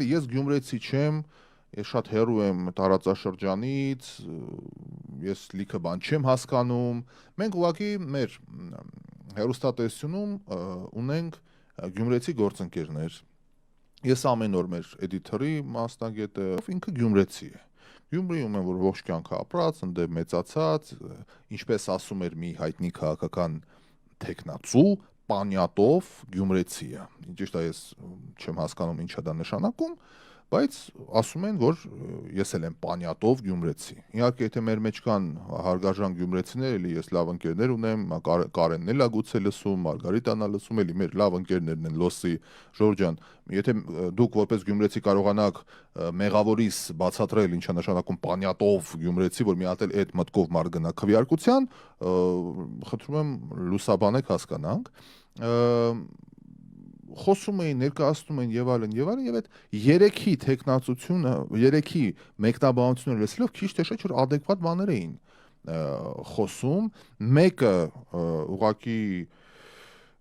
էլի ես գյումրեցի չեմ, ես շատ հեռու եմ տարածաշրջանից, ես լիքը բան չեմ հասկանում։ Մենք ուղղակի մեր հեռուստատեսությունում ունենք գյումրեցի գործընկերներ։ Ես ամեն օր մեր էդիտորի մասնագետը ինքը գյումրեցի է։ Գյումրիում եմ որ ողջ կյանքը ապրած, ընդ մեծացած, ինչպես ասում էր մի հայտնի քաղաքական տեխնացու, պանյատով գյումրեցի է։ Ճիշտ է, ես չեմ հասկանում ինչա դա նշանակում, բայց ասում են, որ ես էլ եմ պանյատով գյումրեցի։ Իհարկե, եթե մեր մեջ կան հարգարժան գյումրեցիներ, էլի ես լավ ընկերներ ունեմ, Կարենն էլ է գուցե լսում, Մարգարիտան է լսում, էլի մեր լավ ընկերներն են, Լոսի, Ժորժան։ Եթե դուք որպես գյումրեցի կարողանաք մեղավորից բացատրել ինչա նշանակում պանյատով գյումրեցի, որ մի հատ էլ այդ մտքով մար գնա քվեարկության, խնդրում եմ լուսաբանեք հասկանանք։ Խոսում էին, ներկայացնում են եւ այլն, եւ այդ երեքի տեխնացությունը, երեքի մեկնաբանությունները լսելով քիչ թե շատ որ adekvat բաներ էին խոսում, մեկը ուղղակի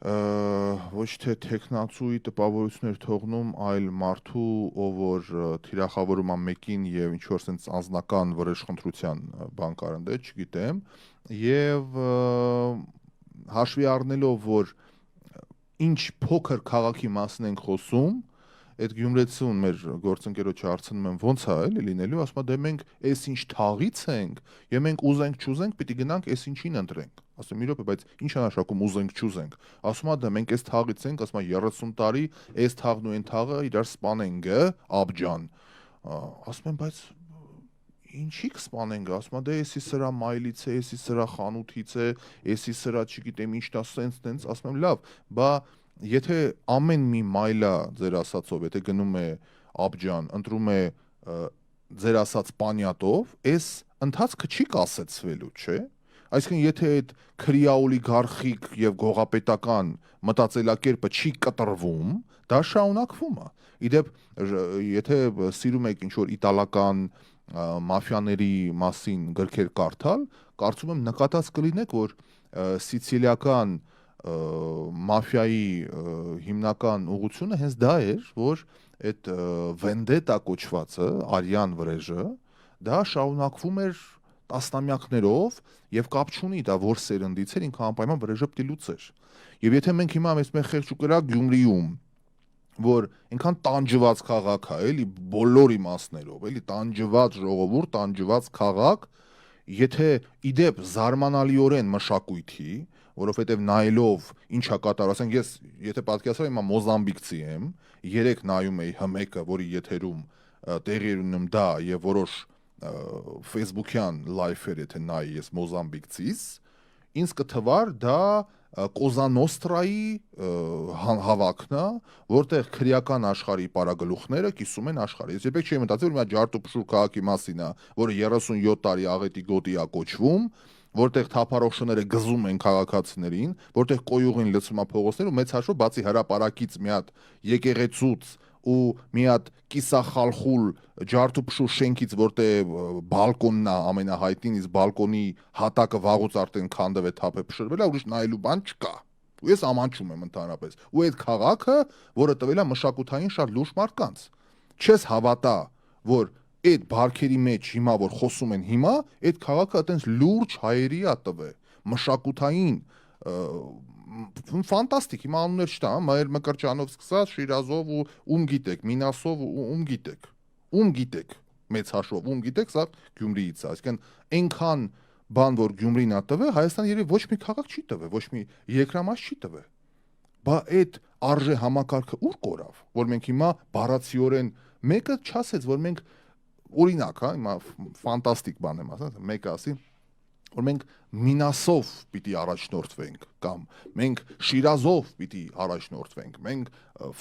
ոչ թե տեխնացուի տպավորություններ թողնում, այլ մարդու, ով որ թիրախավորում է մեկին եւ ինչ որ sense անձնական վրեժխնդրության բան կարան դե, չգիտեմ, եւ հաշվի առնելով որ ինչ փոքր քաղաքի մասին ենք խոսում, այդ գյումրեցուն մեր գործընկերոջը հարցնում են ոնց է էլի լինելու, ասում է դե մենք էս ինչ թաղից ենք, եւ մենք ուզենք չուզենք պիտի գնանք էս ինչին ընտրենք։ Ասում եմ՝ մի րոպե, բայց ի՞նչ է նշանակում ուզենք չուզենք։ Ասում է դա մենք էս թաղից ենք, ասում է 30 տարի էս թաղն ու այն թաղը իրար սպանենք, աբջան։ Ասում եմ, բայց ինչի կսպանենք, ասում է դե էսի սրա մայլից է, էսի սրա խանութից է, էսի սրա չգիտեմ ինչն է, սենց, ասում եմ լավ, բա եթե ամեն մի մայլա ձեր ասածով, եթե գնում է աբջան, ընտրում է ձեր ասած պանյատով, էս ընթացքը չի կասեցվելու, չէ։ Այսինքն եթե այդ քրեաօլիգարխիկ եւ գողապետական մտածելակերպը չի կտրվում, դա շարունակվում է։ Իդեպ եթե սիրում եք ինչ որ իտալական մաֆիաների մասին գրքեր կարդալ, կարծում եմ նկատած կլինեք, որ սիցիլիական մաֆիայի հիմնական ուղղությունը հենց դա էր, որ այդ վենդետա կոչվածը, արյան վրեժը, դա շարունակվում էր տասնամյակներով եւ կապ չունի դա որ սերնդից էր, ինքը անպայման վրեժը պիտի լուծեր։ Եվ եթե մենք հիմա մեծ մեր խեղճուկրակ Գյումրիում որ այնքան տանջված քաղաք է, էլի բոլոր իմաստներով, էլի տանջված ժողովուրդ, տանջված քաղաք, եթե իդեպ զարմանալիորեն մշակույթի, որովհետև նայելով ինչա կատարում, ասենք ես եթե պատկերացրեմ հիմա մոզամբիկցի եմ, երեք նայում էի հմեկը, որի եթերում տեղի էր ունենում դա եւ որոշ Facebook-յան լայֆեր եթե նայի ես մոզամբիկցից, ինձ կթվար դա Կոզանոստրայի հավաքն է, որտեղ քրեական աշխարհի պարագլուխները կիսում են աշխարհը։ Ես երբեք չի մտածել, որ մի ջարտուփշուր քաղաքի մասին է, որը 37 տարի աղետի գոտի է կոչվում, որտեղ թափառողջները գզում են քաղաքացիներին, որտեղ կոյուղին լցում է փողոցներ ու մեծ հաշվով բացի հրապարակից մի հատ եկեղեցուց ու մի հատ կիսախալխուլ ջարտուփշուր շենքից, որտեղ բալկոնն է ամենահայտնին, իսկ բալկոնի հատակը վաղուց արդեն քանդվել է, թափ է փշրվել է, ուրիշ նայելու բան չկա։ Ու ես ամանչում եմ ընդհանրապես։ Ու այդ քաղաքը, որը տվել է մշակութային շատ լուրջ մարդկանց, չես հավատա, որ այդ բարքերի մեջ հիմա որ խոսում են հիմա, այդ քաղաքը այտենց լուրջ հայերի է տվել, մշակութային ֆանտաստիկ, հիմա անուններ չտա, Մայր Մկրտչյանով սկսած, Շիրազով ու ում գիտեք, Մինասով ու ում գիտեք, մեծ հաշվով, ում գիտեք, սա Գյումրիից է, այսինքն այնքան բան, որ Գյումրին է տվել, Հայաստան երևի ոչ մի քաղաք չի տվել, ոչ մի երկրամաս չի տվել։ Բա այդ արժե համակարգը ուր կորավ, որ մենք հիմա բառացիորեն մեկը չասեց, որ մենք օրինակ, հա, հիմա ֆանտաստիկ բան եմ ասած, մեկը ասի որ մենք Մինասով պիտի առաջնորդվենք կամ մենք Շիրազով պիտի առաջնորդվենք, մենք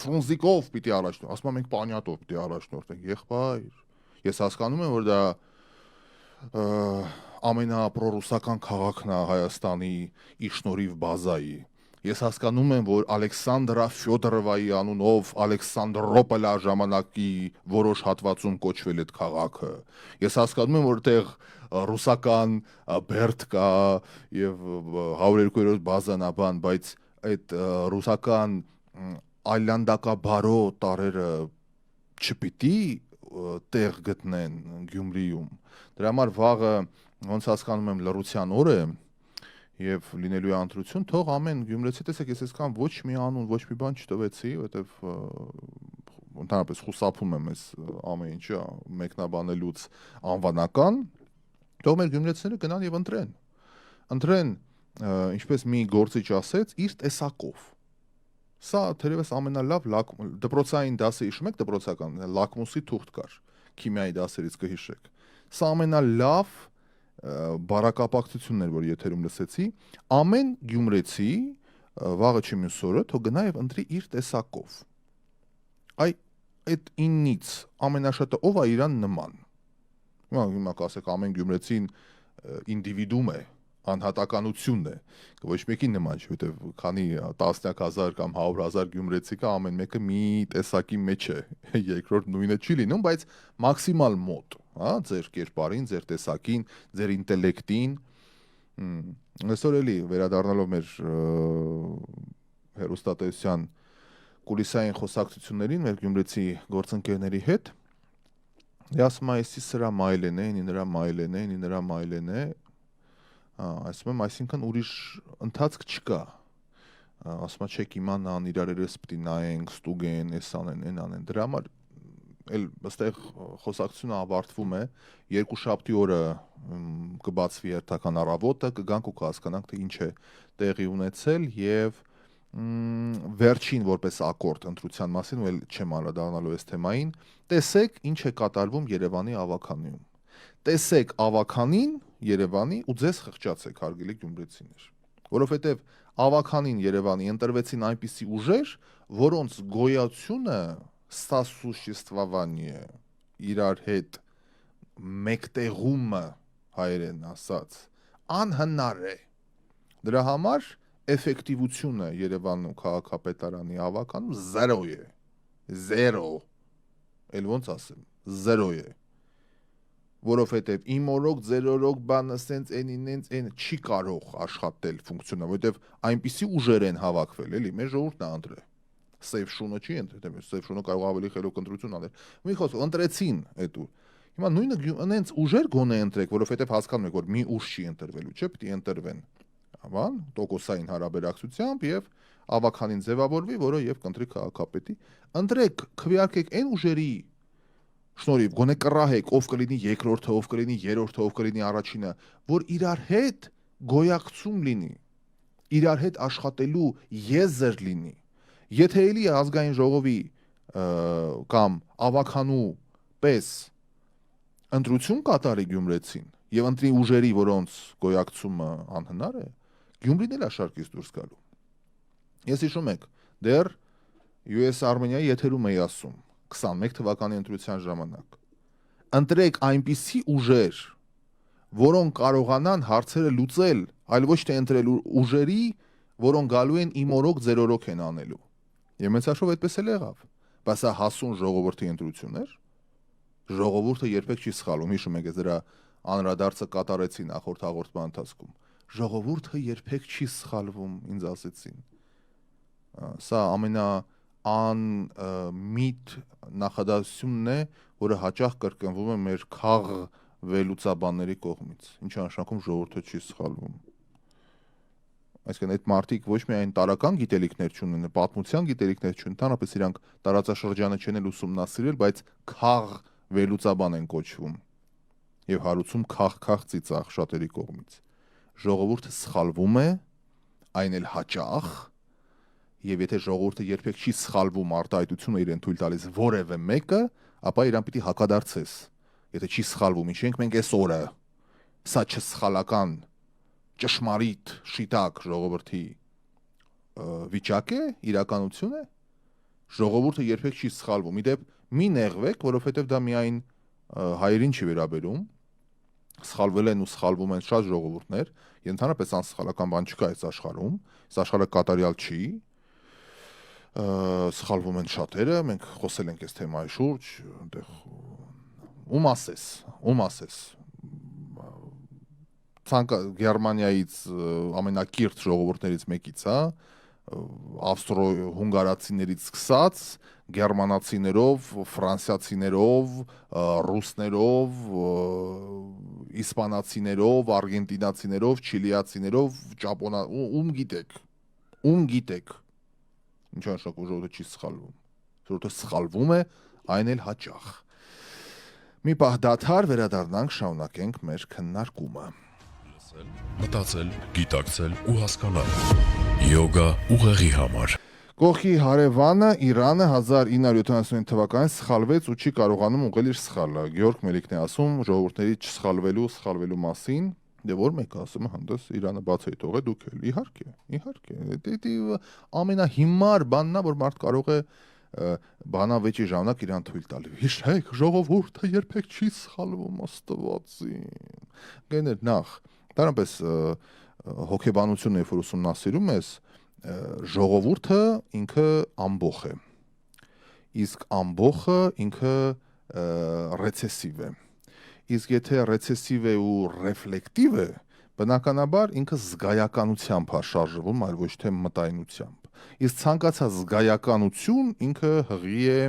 Ֆրունզիկով պիտի առաջնորդվենք, ասում եմ մենք Պանյատով պիտի առաջնորդվենք, եղբայր։ Ես հասկանում եմ, որ դա ամենապրոռուսական քաղաքն է Հայաստանի իր շնորհիվ բազայի։ Ես հասկանում եմ, որ Ալեքսանդրա Ֆյոդորովայի անունով Ալեքսանդրոպոլա ժամանակի որոշ հատվածում կոչվել այդ քաղաքը։ Ես հասկանում եմ, որտեղ ռուսական Բերդ կա եւ 102-րդ բազանաբան, բայց այդ ռուսական այլանդակաբարո տարերը չպիտի տեղ գտնեն Գյումրիում։ Դրա համար վաղը ոնց հասկանում եմ լռության օր է եւ լինելու է ընտրություն, թող ամեն գյումրեցի տեսեք, ես այսքան ոչ մի անուն, ոչ մի բան չտվեցի, որովհետեւ ընդհանրապես խուսափում եմ այս ամեն ինչը մեկնաբանելուց անվանական, թող մեր գյումրեցիները գնան եւ ընտրեն, ինչպես մի գործիչ ասեց, իր տեսակով։ Սա թերևս ամենալավ դպրոցային դասը հիշում եք, դպրոցական լակմուսի թուղթ կար, քիմիայի դասերից կհիշեք։ Սա ամենալավ բարակապակցությունն էր, որ եթերում լսեցի, ամեն գյումրեցի վաղը չի մյուս օրը թող գնա եւ ընտրի իր տեսակով։ Այդ 9-ից ամենաշատը ով է իրան նման։ Հիմա կասեք ամեն գյումրեցին ինդիվիդուում է, անհատականությունն է, ոչ մեկին նման չէ, որովհետև քանի տասնյակ հազար կամ 100,000 գյումրեցի կա, ամեն մեկը մի տեսակի մեջ է, երկրորդ նույնը չի լինում, բայց մաքսիմալ մոտ, հա, ձեր կերպարին, ձեր տեսակին, ձեր ինտելեկտին։ Այսօր էլի վերադառնալով մեր հեռուստատեսության կուլիսային խոսակցություններին մեր գյումրեցի գործընկերների հետ, ասում եմ, այսի սրա մայլեն է, նրա մայլեն է, նրա մայլեն է, ասում եմ, այսինքն ուրիշ ընթացք չկա, ասում եմ, չեք իմանան, իրարերս պտի նայենք, ստուգեն, ես անեն, են անեն, դրա համար էլ այստեղ խոսակցությունը ավարտվում է, երկուշաբթի օրը կբացվի հերթական առավոտը, կգանք ու կհասկանանք, թե ինչ է տեղի ունեցել եւ վերջին որպես ակորդ ընտրության մասին, ու էլ չեմ անդրադառնալու այս թեմային, տեսեք ինչ է կատարվում Երևանի ավականիում։ Տեսեք ավականին Երևանի ու ձեզ խղճացեք, հարգելի գյումրեցիներ, որովհետև ավականին Երևանի ընտրվեցին այնպիսի ուժեր, որոնց գոյությունը սասուշիստվավանի է, իրար հետ մեկտեղումը հայերեն ասած, անհնար է։ Դրա համար էֆեկտիվությունը Երևանում քաղաքապետարանի ավականում 0 է, 0, էլ ոնց ասեմ, 0 է, որովհետև իմ օրոք, ձեր օրոք բանը սենց են չի կարող աշխատել ֆունկցիոնալ, որովհետև այնպիսի ուժեր են հավաքվել, էլի, մեր ժողովուրդն է ընտրել։ Սև շունը չի ընտրել, սև շունը կարող ավելի խելոք ընտրություն անել։ Մի խոսք, ընտրեցին այդ ու։ Հիմա նույնը այնց ուժեր գոնե ընտրեք, որովհետև հասկանում եք, որ մի ուժ չի ընտրվելու, չէ՞, պիտի ընտրվեն։ Բան, տոկոսային հարաբերակցությամբ եւ ավականին ձևավորվի, որը եւ կընտրի քաղաքապետի։ Ընտրեք, քվեարկեք այն ուժերի շնորհիվ, գոնե կռահեք, ով կլինի երկրորդը, ով կլինի երրորդը, ով կլինի առաջինը, որ իրար հետ գոյակցում լինի, իրար հետ աշխատելու եզր լինի։ Եթե էլի ազգային ժողովի կամ ավականու պես ընտրություն կատարի Գյումրեցին եւ ընտրի ուժերի, որոնց գոյակցումը անհնար է, Գյումրին էլ աշարկից դուրս գալու։ Ես հիշում եք, դեռ US Armenia-ի եթերում էի ասում 21 թվականի ընտրության ժամանակ։ Ընտրեք այնպիսի ուժեր, որոնք կարողանան հարցերը լուծել, այլ ոչ թե ընտրել ուժերի, որոնք գալու են իմ օրոք, ձեր օրոք են անելու։ Եվ մեծաշով այդպես էլ եղավ։ Բայց սա հասուն ժողովրդի ընտրություն էր։ Ժողովուրդը երբեք չի սխալում, հիշում եք, դրա անդրադարձը կատարեցի նախորդ հաղորդման ընթացքում։ Ժողովուրդը երբեք չի սխալվում, ինձ ասեցին։ Սա ամենամիտ նախադասությունն է, որը հաճախ կրկնվում է մեր խաղ վերլուծաբանների կողմից։ Ինչը նշանակում ժողովուրդը չի սխալվում։ Այսինքն այդ մարդիկ ոչ միայն տարական գիտելիքներ չունեն, պատմության գիտելիքներ չունեն, ընդհանրապես իրանք տարածաշրջանը չեն էլ ուսումնասիրել, բայց խաղ վերլուծաբան են կոչվում եւ հարուցում խաղ ծիծաղ շատերի կողմից։ Ժողովուրդը սխալվում է, այն էլ հաճախ, եւ եթե ժողովուրդը երբեք չի սխալվում, արտահայտությունը իրեն թույլ տալիս որևէ մեկը, ապա իրան պիտի հակադարձես։ Եթե չի սխալվում, ինչ ենք մենք այս օրը, սա չսխալական, ճշմարիտ, շիտակ ժողովրդի վիճակ է, իրականություն է, ժողովուրդը երբեք չի սխալվում։ Իդեպ մի նեղվեք, որովհետև դա միայն հայերին չի վերաբերում, սխալվել են ու սխալվում են շատ ժողովուրդներ, ընդհանրապես անսխալական բան չկա այս աշխարհում, այս աշխարհը կատարյալ չի, սխալվում են շատերը, մենք խոսել ենք այս թեմայի շուրջ, այնտեղ ում ասես Գերմանիայից ամենակիրթ ժողովուրդներից մեկից, հա, ավստրո-հունգարացիներից սկսած, գերմանացիներով, ֆրանսիացիներով, ռուսներով, իսպանացիներով, արգենտինացիներով, չիլիացիներով, ում գիտեք, ինչ նշանակում ժողովուրդը չի սխալվում, ժողովուրդը սխալվում է, այն էլ հաճախ։ Մի պահ դադար, վերադառնանք, շարունակենք մեր քննարկումը։ Մտածել, գիտակցել ու հասկանալ։ Յոգա ուղեղի համար։ Կողքի հարևանը Իրանը 1979 թվականին սխալվեց ու չի կարողանում ուղղել իր սխալը։ Գեորգ Մելիքն է ասում ժողովուրդների չսխալվելու մասին, դե որ մեկը ասում է հանդես Իրանը բաց է թողել, դուք էլ իհարկե։ Դա ամենահիմար բանն է, որ մարդ կարող է բանավեճի ժամանակ իրան թույլ տալ։ Հիշեք, ժողովուրդը երբեք չի սխալվում, Աստվածին։ Գեներ նախ, դրանպես հոգեբանությունը երբ որ ուսումնասիրում ես, ժողովուրդը ինքը ամբոխ է, իսկ ամբոխը ինքը ռեցեսիվ է, իսկ եթե ռեցեսիվ է ու ռեֆլեկտիվ է, բնականաբար ինքը զգայականությամբ է շարժվում, այլ ոչ թե մտայնությամբ, իսկ ցանկացած զգայականություն ինքը հղի է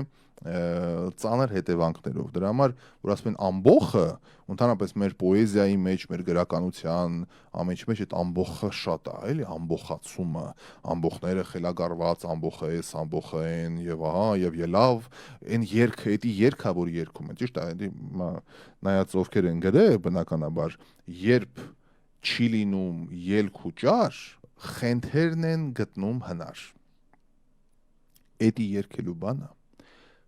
ծանր հետևանքներով, դրա համար, որ ասում են ամբոխը, ընդհանրապես մեր պոեզիայի մեջ, մեր գրականության ամենի մեջ այդ ամբոխը շատ է, էլի ամբոխացումը, ամբոխները խելագարված, ամբոխը էս, ամբոխը են, եւ ահա, եւ ելավ, այն երգը, դա երգա, որ երգում են, ճիշտ է, նայած ովքեր են գրել, բնականաբար, երբ չի լինում ելք ու ճար, խենթերն են գտնում հնար։ Էդի երգելու բանը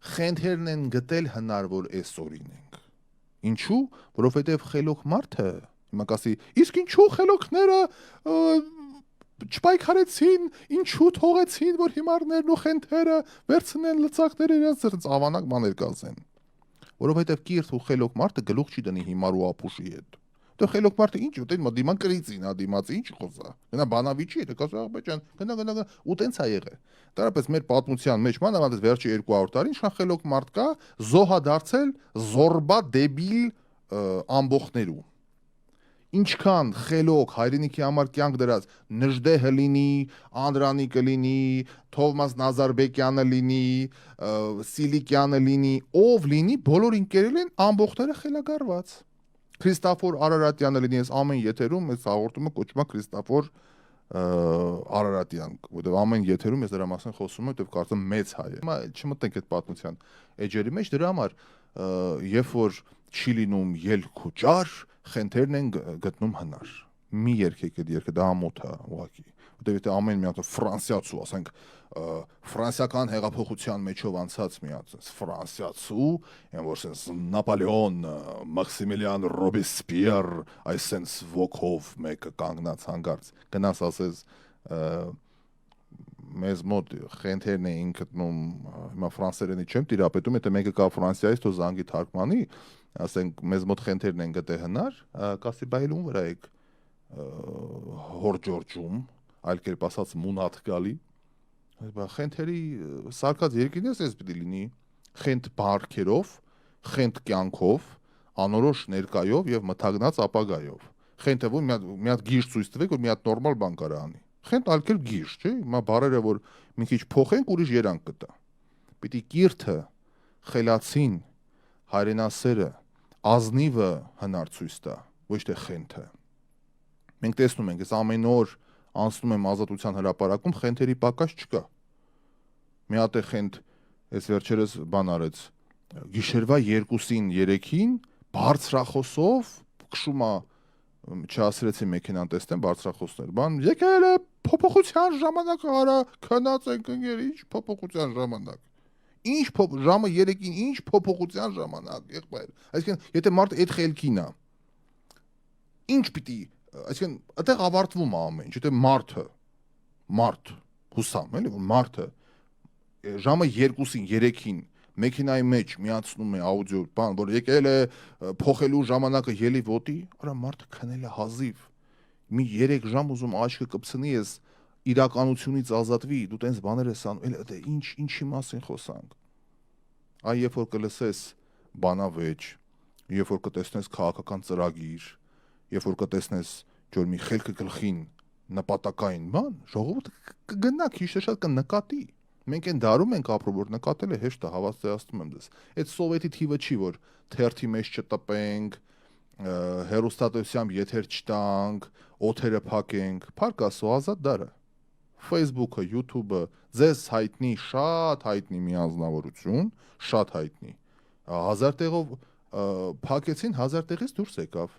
խենթերն են գտել հնար, որ այսօրին ենք։ Ինչու? Որովհետև խելոք մարդը, հիմա կասի, իսկ ինչու խելոքները չպայքարեցին, ինչու թողեցին, որ հիմարներն ու խենթերը վերցնեն լծակները իրենց ձեռքից ավանակ բաներ կասեն։ Որովհետև կիրթ ու խելոք մարդը գլուխ չի դնի հիմար ու ապուշի հետ։ Դե խելոք մարդը ինչ ուտեն, դիման կրիծին, դիմացի ինչ խոսա։ Գնա բանավիճի հետ, կասա աղբեջան, գնա ու տենց է եղել։ Դարապես մեր պատմության մեջ մանավանդ վերջի 200 տարին իշխան խելոք մարդ կա, զոհա դարձել զորբա դեբիլ ամբոխներու։ Ինչքան խելոք հայրենիքի համար կյանք դրած Նժդեհը լինի, Անդրանիկը լինի, Թովմաս Նազարբեկյանը լինի, Սիլիկյանը լինի, ով լինի, բոլոր ինքերել են ամբոխները խելագարված։ Քրիստոֆոր Արարատյանը լինի, ես ամեն եթերում այս հաղորդումը կոչվում է Քրիստոֆոր Արարատյան, որտեղ ամեն եթերում ես դրա մասին խոսում եմ, որտեղ կարծեմ մեծ հայ է։ Հիմա չմտնենք այդ պատմության էջերի մեջ, դրա համար երբ որ չի լինում ելք ու ճար, խենթերն են գտնում հնար։ Մի երգեք այդ երգը, դա ամոթ է ուղղակի։ Որտեղ եթե ամեն մի հատ ֆրանսիացու, ասենք ֆրանսիական հեղափոխության մեջով անցած մի հատ ֆրանսիացու, այն որ sense Նապոլեոն, Մաքսիմիլիան Ռոբեսպիեր, այս sense ոգով մեկը կանգնած հանգարց գնաս ասես մեզ մոտ խենթերն էին գտնում, հիմա ֆրանսերենի չեմ տիրապետում, եթե մեկը կա Ֆրանսիայից, թող զանգի թարգմանի, ասենք մեզ մոտ խենթերն են գտե հնար, կասի բայլում վրա եք հոր Ջորջում, այլ կերպ ասած մունատ գալի, խենթերի սարկած երկին ես պիտի լինի խենթ բարքերով, խենթ կյանքով, անորոշ ներկայով եւ մթագնած ապագայով։ Խենթը որ մի հատ գիժ ցույց տվեք, որ մի հատ նորմալ բան կարա անի։ Խենթ ալքել գիժ, չէ՞, հիմա բարերը որ մի քիչ փոխենք, ուրիշ երանք կտա։ Պիտի կիրթը, խելացին, հայրենասերը, ազնիվը հնար ցույց տա, ոչ թե խենթը։ Մենք տեսնում ենք, այս ամեն օր անցնում եմ Ազատության հրապարակում, խենթերի պակաս չկա։ Մի հատ է խենթ, այս վերջերս բան արեց, գիշերվա 2-ին 3-ին բարձրախոսով քշում է, չհասրեցի մեքենան տեսնեմ, բարձրախոսներ, բան, եկել է փոփոխության ժամանակը, արա, քնած ենք ընկեր, ինչ փոփոխության ժամանակ։ Ինչ ժամը 3-ին, ինչ փոփոխության ժամանակ, եղբայր։ Այսինքն, եթե մարդը այդ խելքին է, ինչ պիտի, այսինքն, այդտեղ ավարտվում է ամեն ինչ, եթե մարդ, հուսամ, էլի, որ մարդը ժամը 2-ին, 3-ին մեքենայի մեջ միացնում է աուդիո բան, որ եկել է փոխելու ժամանակը ելի ոտի, արա մարդը քնել է հազիվ։ Մի 3 ժամ ուզում աչքը կպցնի, ես իրականությունից ազատվի, դու տենց բաներ ես անում, էլ ինչի մասին խոսանք։ Այ երբ որ կլսես բանավեճ, երբ որ կտեսնես քաղաքական ծրագիր, երբ որ կտեսնես, որ մի խելքը գլխին նպատակային բան, ժողովուրդը կգնա քիչ շատ կնկատի։ Մենք այն դարում ենք ապրում, որ նկատելը հեշտ է, հավաստիացնում եմ դες։ Այդ սովետի թիվը չի, որ թերթի մեջ չտպենք, հերոստատոսությամբ եթեր չտանք, օթերը փակենք, փառք Աստծո, ազատ դարը։ Facebook-ը, YouTube-ը, ձեզ հայտնի, շատ հայտնի մի անձնավորություն, շատ հայտնի։ 1000 տեղով փակեցին, 1000 տեղից դուրս եկավ։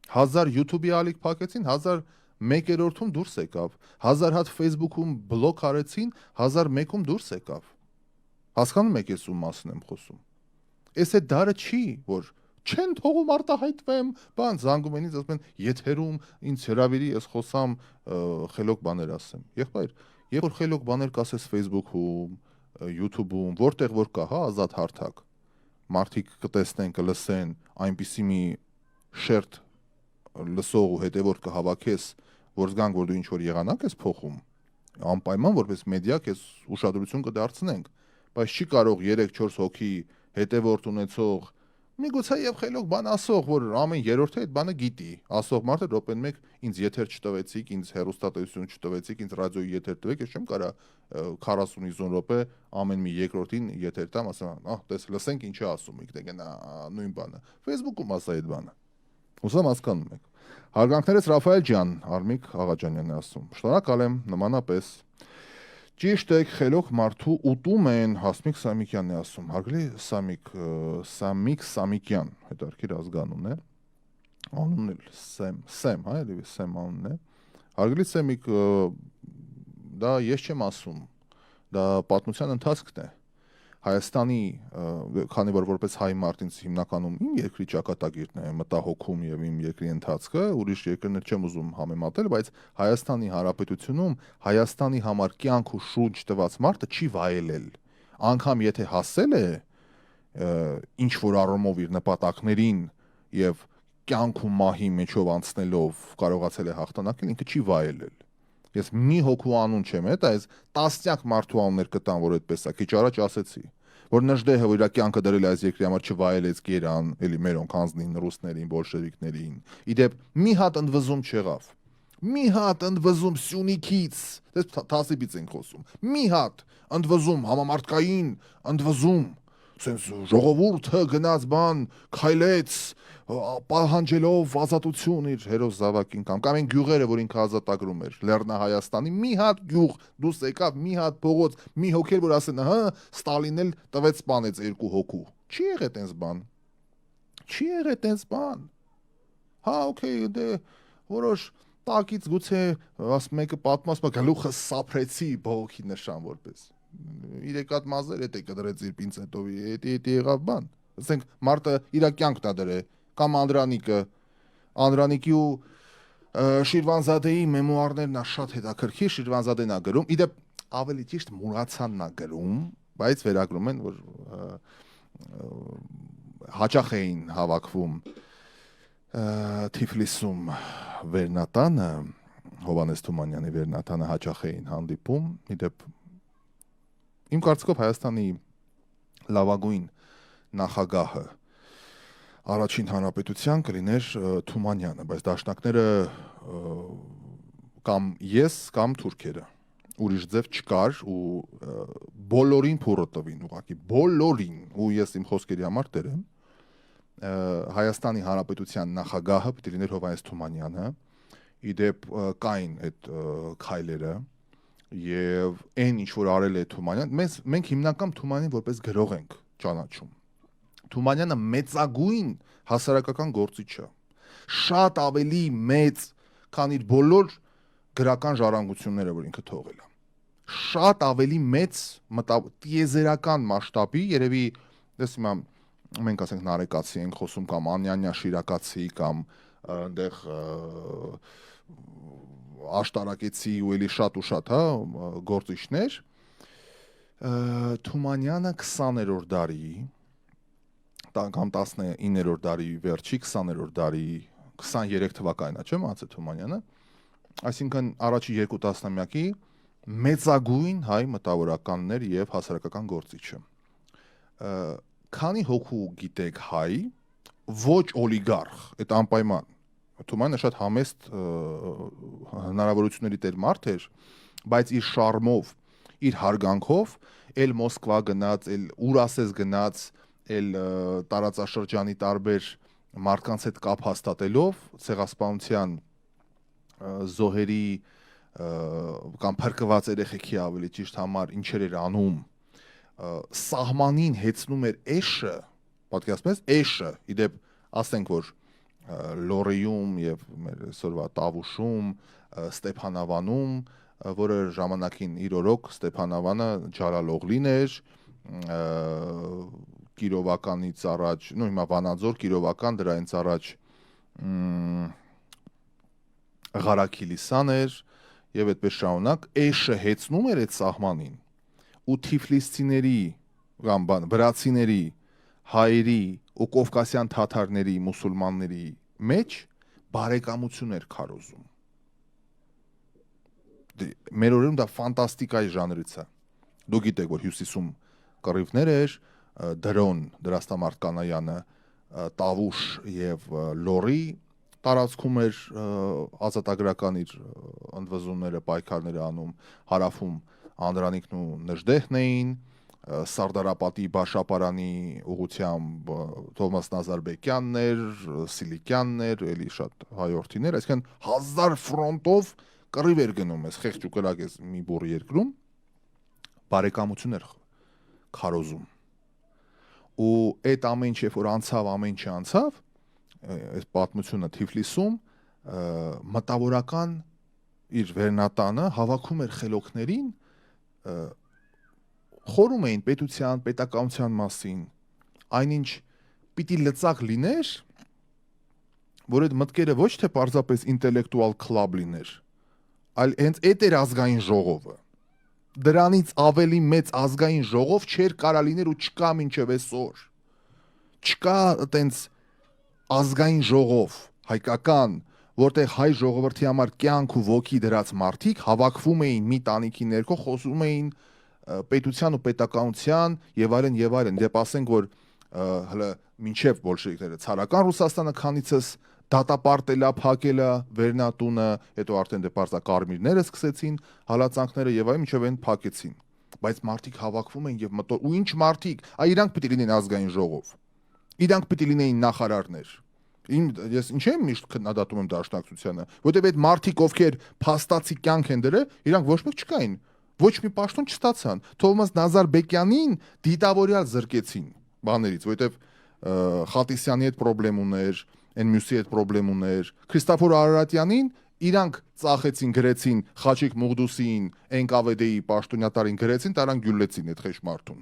1000 YouTube-ի ալիք փակեցին, 1001-րդում դուրս եկավ։ 1000 հատ Facebook-ում բլոկ արեցին, 1001-ում դուրս եկավ։ Հասկանում եք ես ում մասին եմ խոսում։ Էս է դարը չի, որ չեն թողում արտահայտվեմ, բան զանգում են ինձ, ասում են եթերում ինձ հրավիրի, ես խոսամ խելոք բաներ ասեմ։ Եղբայր, երբ որ խելոք բաներ կասես Facebook-ում, YouTube-ում, որտեղ որ կա, հա, ազատ հարթակ։ Մարդիկ կտեսնեն, կլսեն, այնպիսի մի շերտ լսող ու հետևորդ կհավաքես, որ զգանք, որ դու ինչ որ եղանակ ես փոխում, անպայման որպես մեդիա քեզ ուշադրություն կդարձնենք, բայց չի կարող 3-4 հոգի հետևորդ ունեցող, միգուցե եւ խելոք բան ասող, որ ամեն երրորդը այդ բանը գիտի, ասող մարդը րոպեն մեկ ինձ եթեր չտվեցիք, ինձ հեռուստատեսություն չտվեցիք, ինձ ռադիոյի եթեր տվեք, ես չեմ կարա 40-50 րոպե ամեն մի երկրորդին եթեր տամ, ասեմ, տես լսենք ինչ է ասում, եք դե գնա նույն բանը։ Facebook-ում ասա այդ բանը։ Ուսամ հասկանում եք։ Հարգանքներս Ռաֆայել ջան, Արմիկ Աղաջանյանն է ասում։ Շնորհակալ եմ, նմանապես։ Ճիշտ է, խելոք մարդու ուտում են, Հասմիկ Սամիկյանն է ասում։ Հարգելի Սամիկ Սամիկյան, հետարքիր ազգանունն է։ Անունն էլ Սեմ, հա, էլի Սեմ անունն է։ Հարգելի Սեմիկ, դա ես չեմ ասում։ Դա պատմության ընթացքն է։ Հայաստանի, քանի որ որպես հայ մարդ ինձ հիմնականում իմ երկրի ճակատագիրն է մտահոգում եւ իմ երկրի ընթացքը, ուրիշ երկրներ չեմ ուզում համեմատել, բայց Հայաստանի Հանրապետությունում Հայաստանի համար կյանք ու շունչ տված մարդը չի վայելել։ Անկամ եթե հասել է ինչ որ առումով իր նպատակներին եւ կյանք ու մահի մեջով անցնելով կարողացել է հաղթանակել, ինքը չի վայելել։ Ես մի հոգու անուն չեմ հետ, այս տասնյակ մարդու անուններ կտամ, որ այդպես է, քիչ առաջ ասեցի, որ Նժդեհը որ իր կյանքը դրել է այս երկրի համար չվայելեց Գերան, էլի մերոնք հանձնին ռուսներին, բոլշևիկներին։ Իդեպ մի հատ ընդվզում չեղավ։ Մի հատ ընդվզում Սյունիքից, դες թասիբից ենք խոսում։ Մի հատ ընդվզում համամարտկային, ընդվզում, sense ժողովուրդը գնաց բան, քայլեց, պահանջելով ազատություն իր հերոս զավակին կամ այն գյուղերը, որ ինքը ազատագրում էր, Լեռնահայաստանի մի հատ գյուղ դուրս եկավ, մի հատ փողոց, մի հոգի որ ասեն, հա, Ստալինն էլ տվեց սպանեց 2 հոգու։ Չի եղել տենց բան։ Չի եղել տենց բան։ Հա, օքեյ, դե որոշ տակից գուցե մեկը պատմասը գլուխը սափրեցի բողոքի նշան որպես։ Իրեկատ մազեր էդ է կդրեց իր պինցետովի, էդ եղավ բան։ Ասենք մարդը իր կյանքն է դրել կամ Անդրանիկի ու Շիրվանզադեի մեմուարներն է շատ հետաքրքիր, Շիրվանզադեն է գրում, իդեպ ավելի ճիշտ Մուրացյանն է գրում, բայց վերագրում են, որ հաճախ էին հավաքվում Թիֆլիսում Վերնատանը, Հովանես Թումանյանի Վերնատանը հաճախ էին հանդիպում, իդեպ իմ կարծիքով Հայաստանի լավագույն նախագահը առաջին հանրապետության կլիներ Թումանյանը, բայց դաշնակները կամ ես կամ թուրքերը, ուրիշ ձև չկար ու բոլորին փուրը տվին, ուղղակի բոլորին, ու ես իմ խոսքերի համար տեր եմ, Հայաստանի հանրապետության նախագահը պիտի լիներ Հովանես Թումանյանը, իդեպ կային այդ քայլերը եւ այն ինչ որ արել է Թումանյան, մենք հիմնական Թումանյանին որպես գրող ենք ճանաչում։ Թումանյանը մեծագույն հասարակական գործիչ է, շատ ավելի մեծ, քան իր բոլոր գրական ժառանգությունները, որ ինքը թողել է։ Շատ ավելի մեծ տիեզերական մասշտաբի, երևի, դες հիմա մենք ասենք նարեկացի ենք խոսում կամ անյանյա շիրակացի կամ այնտեղ աշտարակեցի ու էլի շատ ու շատ, հա, գործիչներ, Թումանյանը 20-րդ դարի կամ 19-րդ դարի վերջի 20-րդ դարի 23 թվականն է, չէ՞ մացե Թումանյանը, այսինքն առաջի 2 տասնամյակի մեծագույն հայ մտավորականներ եւ հասարակական գործիչը։ Քանի հոգու գիտեք հայ, ոչ օլիգարխ, այդ անպայման, Թումանը շատ համեստ հնարավորությունների տեր մարդ էր, բայց իր շարմով, իր հարգանքով, էլ Մոսկվա գնաց, էլ ուր ասես գնաց, էլ տարածաշրջանի տարբեր մարդկանց հետ կապ հաստատելով ցեղասպանության զոհերի կամ փրկված երեխեքի ավելի ճիշտ համար ինչեր էր անում, սահմանին հեծնում էր էշը, պատկերացնում ես, էշը, իդեպ ասենք որ Լորիում եւ մեր այսօրվա Տավուշում, Ստեփանավանում, որը ժամանակին իր օրոք Ստեփանավանը Ջալալօղլին էր, Կիրովականից առաջ, նո հիմա Վանաձոր, Կիրովական, դրանից առաջ Ղարաքիլիսան էր եւ այդպես շարունակ, էշը հեծնում էր այդ սահմանին ու թիֆլիսցիների կամ վրացիների, հայերի ու կովկասյան թաթարների, մուսուլմանների մեջ բարեկամություն էր քարոզում։ Մեր օրերում դա ֆանտաստիկայի ժանրից է։ Դու գիտեք, որ Հյուսիսում կռիվներ էր, Դրոն, Դրաստամարտ Կանայանը, Տավուշ եւ Լորի տարածքում էր ազատագրական իր ընդվզումները, պայքարները անում, հարավում Անդրանիկն ու Նժդեհն էին, Սարդարապատի Բաշապարանի ուղությամբ Թովմաս Նազարբեկյանն էր, Սիլիկյանն էր, էլի շատ հայորդիներ, այսինքն 1000 ֆրոնտով կռիվ էր գնում, այս խեղճ ու կրակ էս մի բուռ երկրում, բարեկամություն էր քարոզում։ Ու այդ ամեն ինչ, երբ որ անցավ, ամեն ինչ անցավ, այս պատմությունը Թիֆլիսում մտավորական իր վերնատանը հավաքում էր խելոքներին, խորում էին պետության, պետականության մասին, այնինչ պիտի լծակ լիներ, որ այդ մտքերը ոչ թե պարզապես ինտելեկտուալ կլաբ լիներ, այլ հենց այդ էր ազգային ժողովը։ Դրանից ավելի մեծ ազգային ժողով չէր կարա լիներ ու չկա մինչև այսօր։ Չկա այտենց ազգային ժողով, հայկական, որտեղ հայ ժողովրդի համար կյանք ու ոգի դրած մարդիկ հավաքվում էին մի տանիքի ներքո, խոսում էին պետության ու պետականության եւ այլն, դեպ ասենք որ հələ մինչև բոլշևիկները ցարական Ռուսաստանը քանիցս դատապարտելա, փակելա վերնատունը, հետո արդեն դե բարձա կարմիրները սկսեցին, հալածանքները եւ այլն մինչև այն փակեցին։ Բայց մարդիկ հավաքվում էին եւ ու ինչ մարդիկ, իրանք պիտի լինեն ազգային ժողով։ Իրանք պիտի լինեին նախարարներ։ Ես ինչ եմ միշտ քննադատում եմ դաշնակցությանը, որտեղ այդ մարդիկ ովքեր փաստացի կյանք են դրել, իրանք ոչ մեկ չկային։ Ոչ մի պաշտոն չստացան։ Թովմաս Նազարբեկյանին դիտավորյալ զրկեցին բաներից, որտեղ Խատիսյանի հետ խնդրեմ ուներ, այն մյուսի հետ խնդրեմ ուներ, Քրիստոֆոր Արարատյանին իրանք ծախեցին, գրեցին Խաչիկ Մուղդուսին, NKVD-ի պաշտոնյատարին գրեցին, տարան գյուլեցին այդ խեշ մարդուն։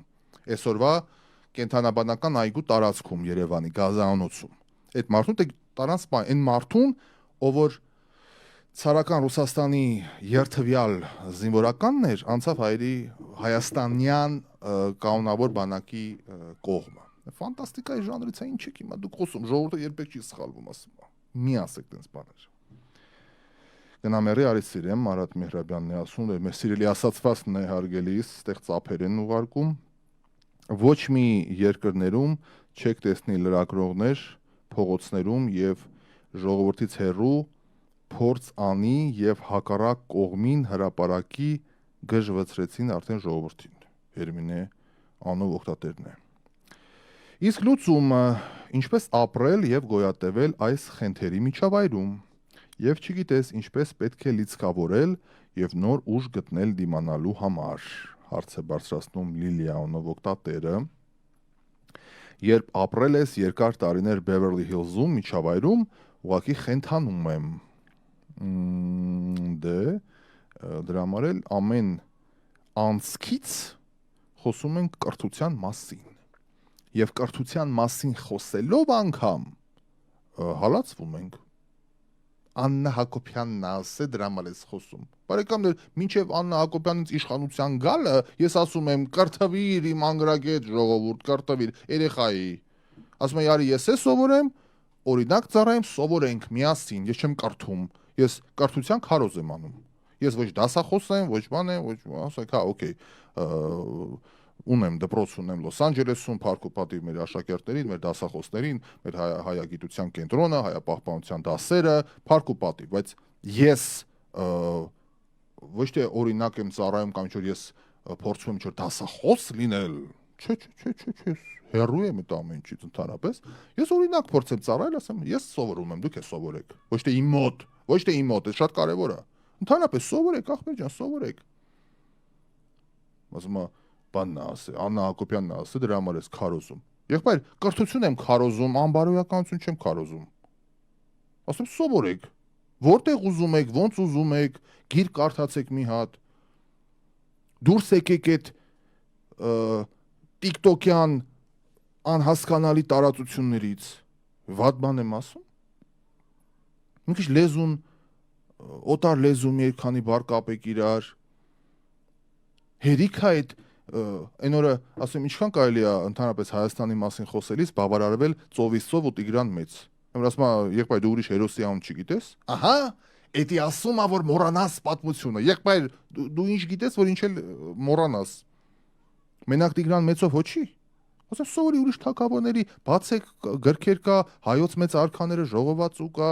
Այսօրվա կենթանաբանական այգու տարածքում Երևանի Գազանոցում։ Այդ մարդուն տարան սպան, այն մարդուն, ով որ ցարական Ռուսաստանի երթվյալ զինվորականն էր, անցավ հայաստանյան կանոնավոր բանակի կողմը։ Ֆանտաստիկայի ժանրից է, ինչ եք հիմա դուք խոսում, ժողովուրդը երբեք չի սխալվում, ասում։ Մի ասեք տենց բաներ։ Գնամերի արից սիրեմ, Մարատ Մեհրաբյանն է ասում, մեր սիրելի ասացվածն է հարգելիս, ստեղ ծափեր են ուղարկում։ Ոչ մի երկրներում չեք տեսնի լրագրողներ փողոցներում եւ ժողովրդից հեռու փորձ անի եւ հակառակ կողմին հրապարակի գժվացրեցին արդեն ժողովրդին։ Հերմինե անով օգտատերն է։ Իսկ լուծումը ինչպես ապրել եւ գոյատևել այս խնդրի միջավայրում եւ չգիտես ինչպես պետք է լիցքավորել եւ նոր ուժ գտնել դիմանալու համար, հարց է բարձրացնում Լիլիա անով օգտատերը։ Երբ ապրել ես երկար տարիներ Beverly Hills-ում միջավայրում, ուղղակի խենթանում եմ։ Դե դրա համար էլ ամեն անցքից խոսում ենք կրթության մասին։ Եվ կրթության մասին խոսելով անգամ հալածվում ենք։ Աննա Հակոբյանն ասե դրա համար ես խոսում։ Բարեկամներ, մինչև Աննա Հակոբյանից իշխանության գալը, ես ասում եմ կրթվիր իմ անգրագետ ժողովուրդ, կրթվիր երեխայի։ Ասում եմ, արի ես է սովորեմ, օրինակ ծառայեմ, սովորենք միասին, ես չեմ կրթում, ես կրթության քարոզ եմ անում։ Ես ոչ դասախոս եմ, ոչ բան եմ, ոչ ասեք, հա, օքեյ։ ունեմ դպրոց ունեմ Լոս Անջելեսում, Փառք ու պատիվ մեր աշակերտներին, մեր դասախոսներին, մեր հայագիտության կենտրոնը, հայապահպանության դասերը, Փառք ու պատիվ, բայց ես ոչ թե օրինակ եմ ծառայում կամ ինչ-որ ես փորձում եմ ինչ-որ դասախոս լինել, չէ, հեռու եմ այդ ամեն ինչից ընդհանրապես, ես օրինակ փորձեմ ծառայել, ասեմ, ես սովորում եմ, դուք եք սովորեք, ոչ թե իմ մոտ, դա շատ կարևոր է, ընդհանրապես սովորեք, ախպեր ջան, սովորեք, ասում եմ, բանն է ասել, Աննա Հակոբյանն է ասել, դրա համար ես քարոզում, եղբայր, կրթություն եմ քարոզում, անբարոյականություն չեմ քարոզում, ասում սովորեք, որտեղ ուզում եք, ոնց ուզում եք, գիր կարդացեք մի հատ, դուրս եկեք այդ TikTok-յան անհասկանալի տարածություններից, վատ բան եմ ասում, մի քիչ լեզուն, օտար լեզու մի քանի բառ կապեք իրար, հերիք է այդ, այն օրը, ասեմ, ինչքան կարելի է ընդհանրապես Հայաստանի մասին խոսելիս բավարարվել Ծովից ծով ու Տիգրան մեծ, ասում եղբայր դու ուրիշ հերոսի անուն չգիտես, ահա, էդի ասում ա, որ մոռանաս պատմությունը, եղբայր դու ինչ գիտես, որ ինչ էլ մոռանաս, մենակ Տիգրան մեծով հոչի, ասեմ սովորի ուրիշ թագավորների, բացեք գրքեր կա, հայոց մեծ արքաները ժողովածու կա,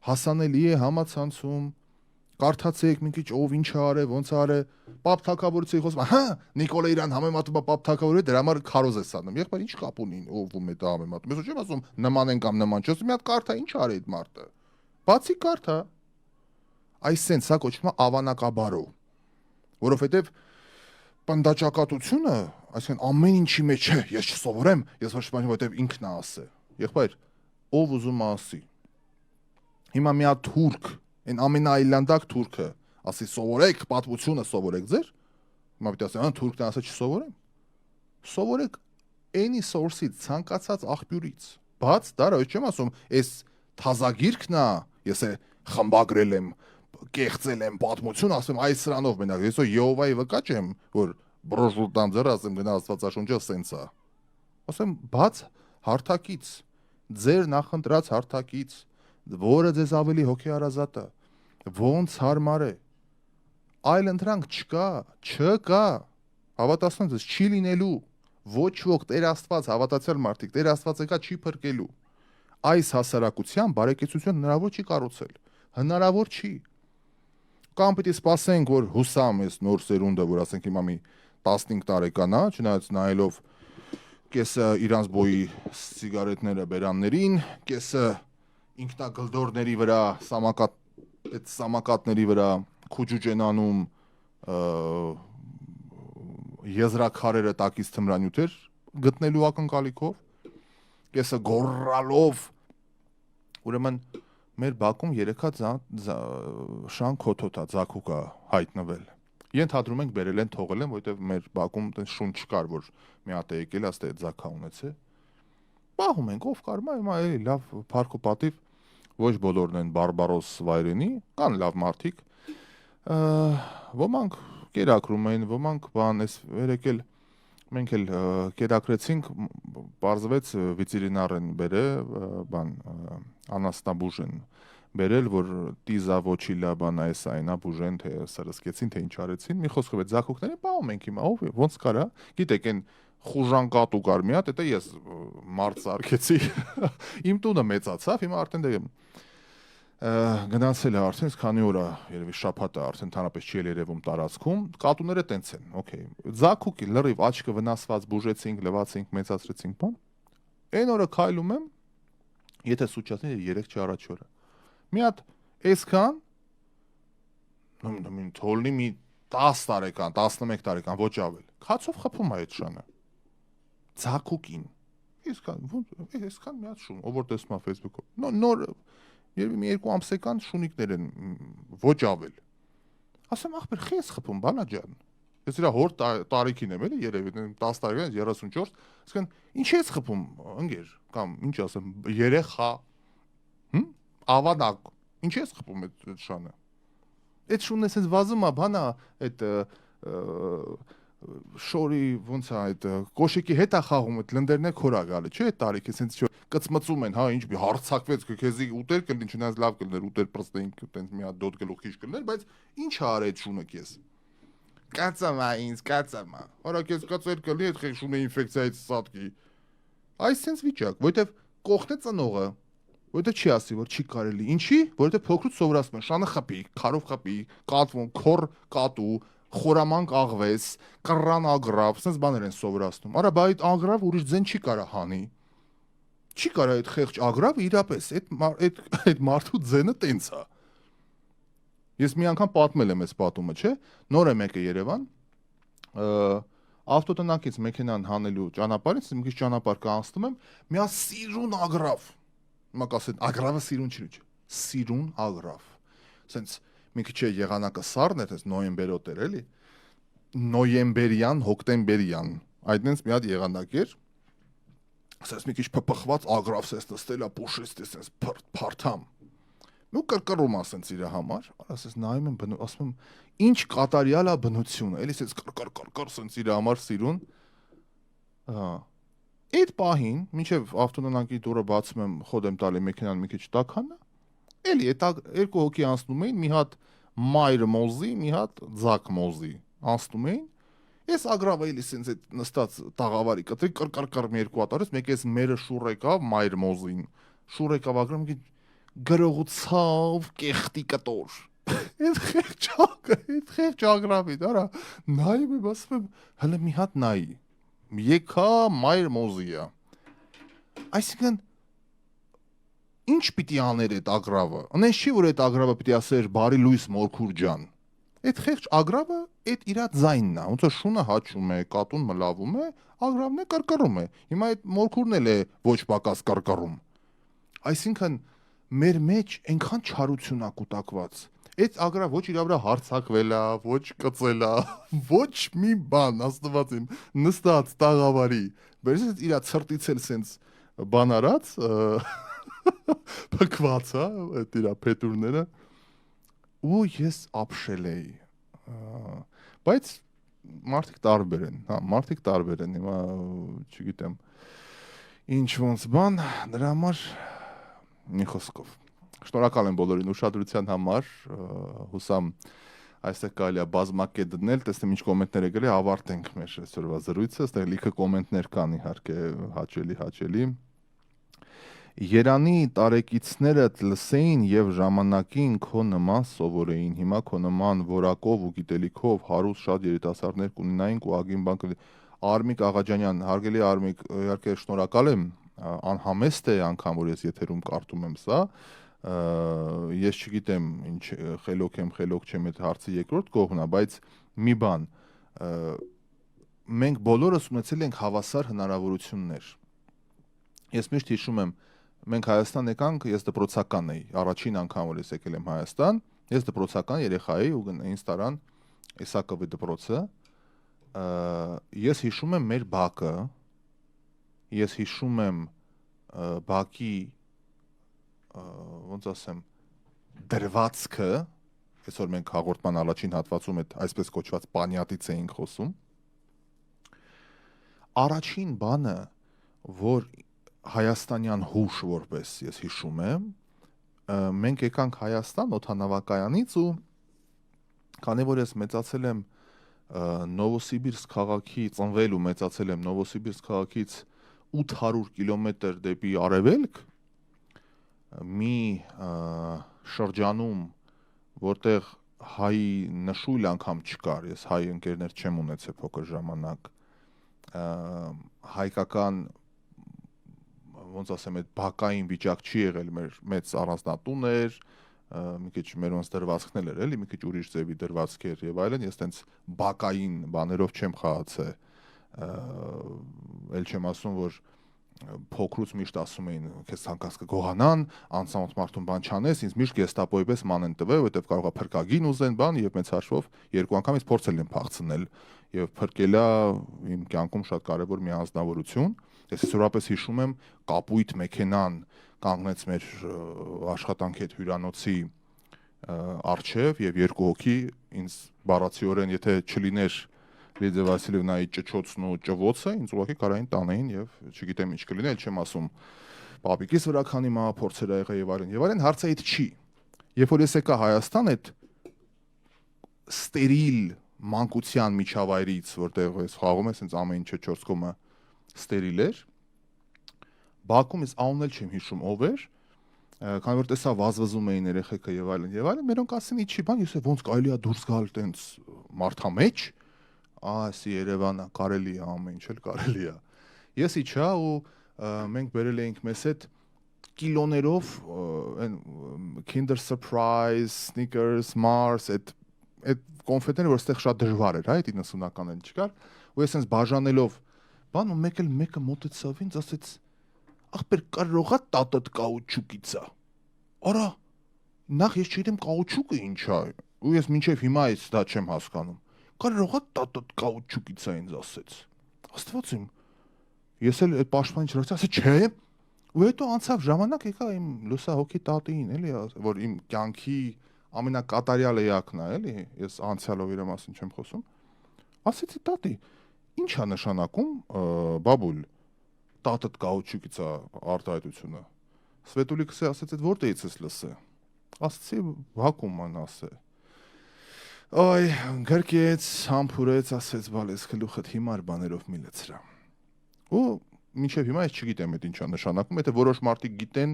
հասանելի է համացանցում, կարդացեք մի քիչ ով ինչ արել, ոնց արել, Պապ թագավորի խոսում, հա, Նիկոլայրան համեմատում է Պապ թագավորի, դրա համար քարոզ է սանում։ Եղբայր ինչ կապ ունի ով է դա համեմատում։ Ես չեմ ասում նման են կամ նման չէ, ասում մի հատ կարդա, ինչ արի այդ մարդը։ Բացի կարդա։ Այս սենց սա կոչվում է ավանակաբարո, որովհետև պնդաճակատությունը, այսինքն ամեն ինչի մեջ է, ես չսովորեմ, ես ոչ բան, որովհետև ինքն է ասել։ Եղբայր, ով ուզում է ասի։ Հիմա մի հատ թուրք Այն ամենաայլանդակ թուրքը, ասի սովորեք, պատմությունը սովորեք ձեր, հիմա պիտի ասեմ, թուրքն ասա չսովորեմ, սովորեք any source-ից, ցանկացած աղբյուրից, բաց, դարա, ես չեմ ասում, այս թազագիրքն է, ես է խմբագրել եմ, կեղծել եմ պատմություն, ասեմ, այս սրանով մենակ, ես Եհովայի վկա չեմ, որ բրոժուտան ձեր ասեմ, գնա Աստվածաշունչը սենց է, ասեմ, բաց հարթակից, ձեր նախընտրած հարթակից, որը ձեզ ավելի հոգեհարազատ է, ոնց հարմար է, այլ ընտրանք չկա, հավատացնում ձեզ, չի լինելու, ոչ ոք Տեր Աստված, հավատացյալ մարդիկ, Տեր Աստված եկա չի փրկելու, այս հասարակության բարեկեցություն հնարավոր չի կառուցել, հնարավոր չի, կամ պիտի սպասենք, որ հուսամ ես նոր սերունդը, որ ասենք հիմա մի 15 տարեկան է, չնայած նայելով կեսը իրանց բոյի սիգարետները բերաններին, կեսը ինքնագլդորների վրա, այդ սամակատների վրա քուջուջ են անում եզրաքարերը տակից թմրանյութեր գտնելու ակնկալիքով, կեսը գոռալով, ուրեմն մեր բակում 3 շան քոթոտ է, ձագուկ է հայտնվել։ Ենթադրում ենք բերել են, թողել են, որովհետև մեր բակում շուն չկար, որ մի հատ է եկել, աստ է ձագա ունեցե։ Պահում ենք, ով կար, հիմա էլի լավ Փառք ու պատիվ, ոչ բոլորն են բարբարոս վայրենի, կան լավ մարդիկ, ոմանք կերակրում են, ոմանք բան, ես վերեկել, մենք էլ կերակրեցինք, պարզվեց վիցիրինար են բան, անաստաբուժ են բերել, որ տիզա ոչիլա բան այս այնա բուժեն, թե սրսկեցին, թե ինչ արեցին, մի խոսքով այդ ձագուկներին պահում ենք հիմա, ով ոնց կարա, գիտեք, այն խուժան կատու կար մի հատ, դա ես մարդ սարքեցի, իմ տունը մեծացավ, հիմա արդեն գնացել է արդեն, քանի օր է, երևի շաբաթ է արդեն ընդհանրապես չի երևում տարածքում, կատուները տենց են, օքեյ, ձագուկի լրիվ աչքը վնասված բուժեցինք, լվացինք, մեծացրեցինք, բան, այն օրը քայլում եմ, եթե սուչացնի 3 առաջ օրը, մի հատ այսքան, թոլնի մի 10 տարեկան, 11 տարեկան, ոչ ավել, քացով խփում է այդ շանը, ձագուկին, այսքան մի հատ շուն, ով որ տեսնում է Facebook-ով, նոր, երևի մի 2 ամսեկան շունիկներ են, ոչ ավել, ասեմ ախպեր խի ես խփում, բանա ջան, ես իրա հոր տարիքին եմ էլի, երևի 10 տարեկան, 34, ասկան, ինչ ես խփում, ընգեր, կամ ինչ ասեմ, երեխա, ավանակ, ինչ ես խփում այդ շանը, այդ շունն ես վազում է, բանա, այդ շորի, ոնց է, այդ կոշիկի հետ է խաղում, այդ լնդերն է քորա գալի, չէ, այդ տարիք ես ինձ կծմծում են, հա, ինչ հարցակվեց, քեզի ուտեր կլին, չնայած լավ կլներ, ուտեր պրստեին, տենց մի հատ դոտ գլուխ քիչ կլներ, բայց ինչ է արել այդ շունը քեզ։ Կացամա ինձ, կացամա։ Հորակես կացեր կլի այդ խեղշունե ինֆեկցիայից սատկի։ Այս sense վիճակ, որովհետև կողքն է ծնողը, որովհետև չի ասի, որ չի կարելի։ Ինչի? Որովհետև փոքրուց սովորացնում են, շանը խփի, քարով խփի, կատվում, քոր կատու, խորամանկ աղվես, կռան ագրավ, sense բաներ են սովորացնում։ Արա, բա այդ ագրավ ուրիշ ձեն չի կարա հանի։ Չի կարա այդ խեղճ ագրավը իրապես, այդ մարդու ձենը տենց է։ Ես մի անգամ պատմել եմ այս պատումը, չէ՞։ Նոր եմ եկել Երևան, ավտոտնակից մեքենան հանելու ճանապարհից մի քիչ ճանապարհ կանցնում եմ, մի հատ սիրուն ագրավ։ Հիմա կասեն, ագրավը սիրուն չի, սիրուն ագրավ։ Սենց մի քիչ եղանակը սառն է, այս նոյեմբերոտ էր էլի։ Նոյեմբերյան, հոկտեմբերյան։ Այդտենց մի հատ եղանակ էր։ Ասես մի քիչ փփխված ագրավ սես նստել է փոշեստ էս փարթամ։ Ու կրկռում ասենց իր համար, ասես նայում եմ, ասում եմ, ինչ կատարյալ է բնությունը, էլի սենց կրկռ սենց իր համար սիրուն։ Այդ պահին, մինչև ավտոտնակի դուռը բացում եմ, խոդ եմ տալի մեքենան մի քիչ տաքանա, էլի այդ երկու հոգի անցնում էին, մի հատ մայր մոզի, մի հատ ձակ մոզի անցնում էին։ Ես ագրավը էլի սենց այդ նստած տաղավարի կտրի կրկռ մի երկու հատ, մեկ էս մերը շուռ եկավ մայր մոզին, շուռ եկավ ագրավը գրողացավ կեղտի կտոր։ Այդ խեղճ ագրավի, դարա, նայում եմ, ասում եմ, հələ մի հատ նայի, եկա մայր մոզիա։ Այսինքն, ինչ պիտի աներ այդ ագրավը, անես չի, որ այդ ագրավը պիտի ասեր բարի լույս մորքուր ջան։ Այդ խեղճ ագրավը այդ իրա ձայնն է, ոնց որ շունը հաչում է, կատուն մլավում է, ագրավն է կրկռում է։ Հիմա այդ մորքուրն էլ է ոչ պակաս կրկռում։ Այսինքն մեր մեջ այնքան չարություն է կուտակված։ Այդ ագրավ ոչ իր վրա հարցակվել է, ոչ կծել է, ոչ մի բան, աստված իմ, նստած տաղավարի։ Բայց իր ցրտից էլ սենց բան արած, փքված է, այդ իր փետուրները։ Ու ես ապշել էի։ Բայց մարդիկ տարբեր են, հա, մարդիկ տարբեր են, հիմա չգիտեմ, ինչ ոնց բան, դրա համար մի խոսքով։ Շնորհակալ եմ բոլորին ուշադրության համար, հուսամ այստեղ կարելի է բազմակետ դնել, տեսնեմ ինչ կոմենտներ է գրել, ավարտենք մեր այսօրվա զրույցը, այստեղ լիքը կոմենտներ կան իհարկե, հաճելի։ Երանի տարեկիցներդ լսեին եւ ժամանակին քո նման սովորեին, հիմա քո նման որակով ու գիտելիքով հարուստ շատ երիտասարդներ կունենային ու ագին բան կլինի։ Արմիկ Աղաջանյան, հարգելի Արմիկ, իհարկե շնորհակալ եմ, անհամեստ է անգամ որ ես եթերում կարդում եմ սա, ես չգիտեմ ինչ խելոք չեմ այդ հարցի երկրորդ կողմն է, բայց մի բան, մենք բոլորս ունեցել ենք հավասար հնարավորություններ։ Ես միշտ հիշում եմ, մենք Հայաստան եկանք, ես դպրոցական էի, առաջին անգամ որ ես եկել եմ Հայաստան, ես դպրոցական երեխա էի ու ինձ տարան Իսակովի դպրոցը, ես հիշում եմ մեր բակը, ես հիշում եմ բակի, ոնց ասեմ, դրվածքը, այսօր մենք հաղորդման առաջին հատվածում այդ այսպես կոչված պանյատից էինք խոսում, առաջին բանը, որ հայաստանյան հուշ որպես ես հիշում եմ, մենք եկանք Հայաստան օդանավակայանից ու քանի որ ես մեծացել եմ Նովոսիբիրսկ քաղաքի, ծնվել ու մեծացել եմ Նովոսիբիրսկ քաղաքից 800 կիլոմետր դեպի արևելք, մի շրջանում, որտեղ հայի նշույլ անգամ չկար, ես հայ ընկերներ չեմ ունեցել փոքր ժամանակ, հայկական ոնց ասեմ, այդ բակային վիճակ չի եղել, մեր մեծ առանձնատուն էր, մի քիչ մեր ոնց դրվածքներ էր, էլի մի քիչ ուրիշ ձևի դրվածքեր եւ այլն, ես տենց բակային բաներով չեմ խաղացել, ել չեմ ասում, որ փոքրուց միշտ ասում էին, քեզ ցանկաց կգողանան, անցանոթ մարդուն բան չանես, ինձ միշտ գեստապոյի պես ման են տվել, որովհետեւ կարող է փրկագին ուզեն բան եւ մեծ հաշվով երկու անգամ ես փորձել եմ փախցնել եւ փրկելա իմ կյանքում շատ կարեւոր մի անձնավորություն։ Ես իսկապես հիշում եմ կապույտ մեքենան կանգնեց մեր աշխատանքի այդ հյուրանոցի առջև եւ երկու հոգի ինձ բառացիորեն եթե չլիներ Լիդիա Վասիլևնայի ճճոցն ու ճվոցը ինձ ուղղակի կարային տանեին եւ չգիտեմ ինչ կլիներ, չեմ ասում պապիկիս վրա քանի մահափորձեր ա եղել եւ այլն, հարցը այդ չի։ Երբ որ ես եկա Հայաստան, այդ ստերիլ մանկության միջավայրից, որտեղ ես խաղում ես, այնց ամեն ինչը 4 կողմը ստերիլ էր։ Բաքում ես անունն էլ չեմ հիշում ով էր, քանի որ տեսա վազվզում էին երեխեքը եւ այլն, մերոնք ասին իջի բան, ես ոնց կարելի է դուրս գալ տենց մարդամեջ, ասի Երևանը կարելի է, ամեն ինչ էլ կարելի է։ Ես իջա ու մենք բերել էինք մեզ հետ կիլոներով այն Kinder Surprise, Snickers, Mars, այդ կոնֆետները, որ այդտեղ շատ դժվար էր, այդ 90-ականներին չկար, ու ես այնպես բաժանելով, բան ու մեկը մոտեցավ ինձ, ասեց ախպեր կարողա տատդ կաուչուկից է։ Արա, նախ ես չգիտեմ կաուչուկը ինչ է, ու ես մինչև հիմա այս դա չեմ հասկանում։ Կարողա տատդ կաուչուկից է ինձ ասեց։ Աստված իմ։ Ես էլ այդ պաշտպանիչ ռացի, ասեցի չէ։ Ու հետո անցավ ժամանակ եկա իմ լուսահոգի տատին, էլի, որ իմ կյանքի ամենակատարյալ էակն է, էլի, ես անցյալով իր մասին չեմ խոսում։ Ասեցի տատի, ի՞նչ է նշանակում բաբուլ տատդ կաուչուկից է արտահայտությունը։ Սվետուլիկս ասեց, այդ որտեղից ես լսե։ Ասեցի Բաքում ան ասե։ Այ գրկեց, համբուրեց, ասեց բալես գլուխդ հիմար բաներով մի լցրա։ Ու մինչև հիմա ես չգիտեմ այդ ինչա նշանակում, եթե որոշ մարդիկ գիտեն,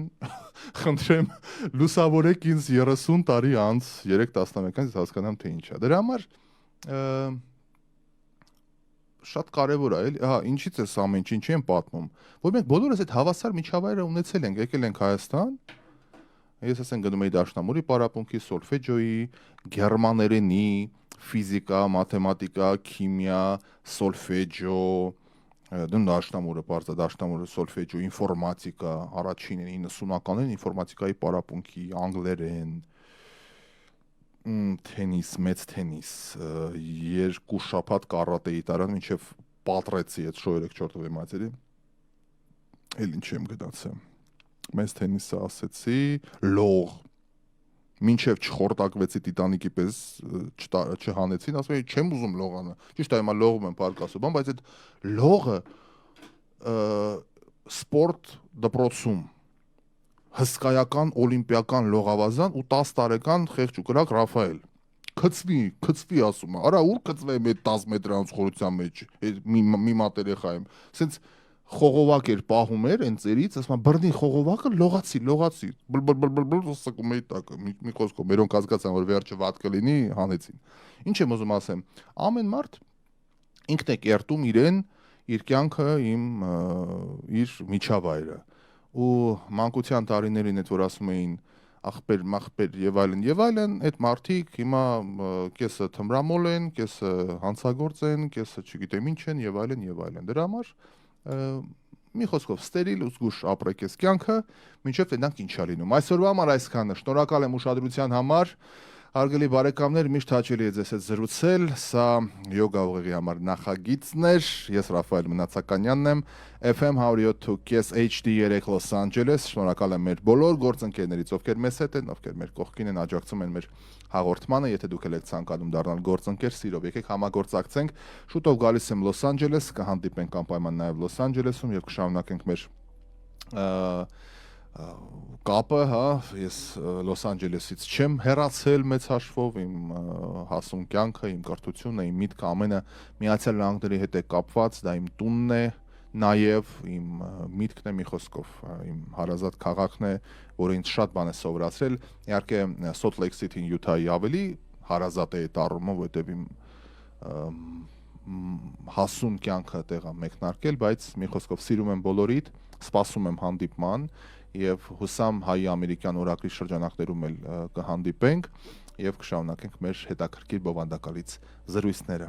խնդրեմ լուսավորեք ինձ 30 տարի անց 3 տասնամյակից հասկանամ թե ինչա։ Դրա համար շատ կարևոր է, էլի, ինչից է ամեն ինչ եմ պատմում, որ մենք բոլորս այդ հավասար միջավայրը ունեցել ենք, եկել ենք Հայաստան, ես ասեն գնում էի Դաշնամուրի պարապմունքի, սոլֆեջոյի, գերմաներենի, ֆիզիկա, մաթեմատիկա, քիմիա, սոլֆեջո, Դաշնամուրը, պարզա Դաշնամուրը, սոլֆեջո, ինֆորմատիկա, առաջին 90-ականներին ինֆորմատիկայի պարապմունքի, անգլերեն, թենիս, մեծ թենիս, 2 շաբաթ կարատեի տարան, մինչև պատրեցի այդ շոյերեք չորտովի մայցերի, էլ ինչ եմ գտացել, մեծ թենիսը ասեցի, լող, մինչև չխորտակվեցի տիտանիկի պես չհանեցին, ասում էի չեմ ուզում լողանը, ճիշտ է հիմա լողում եմ պարկասում, բայց այդ լողը սպորտ դպրոցում հսկայական օլիմպիական լողավազան ու 10 տարեկան խեղճ ու կրակ Ռաֆայել քծվի ասում է, արա ուր քծվեմ այդ 10 մետրանց խորության մեջ, մի մատերեխա եմ, սենց խողովակ էր պահում էր այն ծերից, ասում բռնի խողովակը լողացի, բլ սկում էի տակը, մի խոսքով մերոնք հասկացան, որ վերջը վատ կլինի, հանեցին։ Ինչ եմ ուզում ասեմ, ամեն մարդ ինքն է կերտում իրեն, իր կյանքը, իր միջավայրը։ Ու մանկության տարիներին այդ որ ասում էին ախպեր, մախպեր եւ այլն, այդ մարդիկ հիմա կեսը թմրամոլ են, կեսը հանցագործ են, կեսը չգիտեմ ինչ են եւ այլն։ Դրա համար մի խոսքով ստերիլ ու զգուշ ապրեք այս կյանքը, մինչև տեսնանք ինչա լինում։ Այսօրվա համար այսքանը։ Շնորհակալ եմ ուշադրության համար։ Հարգելի բարեկամներ, միշտ հաճելի է ձեզ հետ զրուցել։ Սա յոգա ուղեղի համար նախագիծն էր։ Ես Ռաֆայել Մնացականյանն եմ, FM 107.5 HD3 Los Angeles։ Շնորհակալ եմ մեր բոլոր գործընկերներից, ովքեր մեզ հետ են, ովքեր մեր կողքին են, աջակցում են մեր հաղորդմանը։ Եթե դուք եք ցանկանում դառնալ գործընկեր, սիրով եկեք համագործակցենք։ Շուտով գալիս եմ Los Angeles, կհանդիպենք անպայման նաև Los Angeles-ում եւ կշարունակենք մեր կապը, ես Los Angeles-ից չեմ հեռացել մեծ հաշվով, իմ հասուն կյանքը, իմ կրթությունը, իմ միտքը ամենը Միացյալ Նահանգների հետ է կապված, դա իմ տունն է, նաև իմ միտքն է, մի խոսքով, իմ հարազատ քաղաքն է, որը ինձ շատ բան է սովորացրել, իհարկե Salt Lake City-ին Յութայի ավելի հարազատ է այդ առումով, որտեղ իմ հասուն կյանքը տեղ է մեկնարկել, բայց մի խոսքով սիրում եմ բոլորիդ, սպասում եմ հանդիպման եւ հուսամ հայ ամերիկյան օրակրի շրջանակներում էլ կհանդիպենք եւ կշարունակենք մեր հետաքրքիր բովանդակալից զրույցները։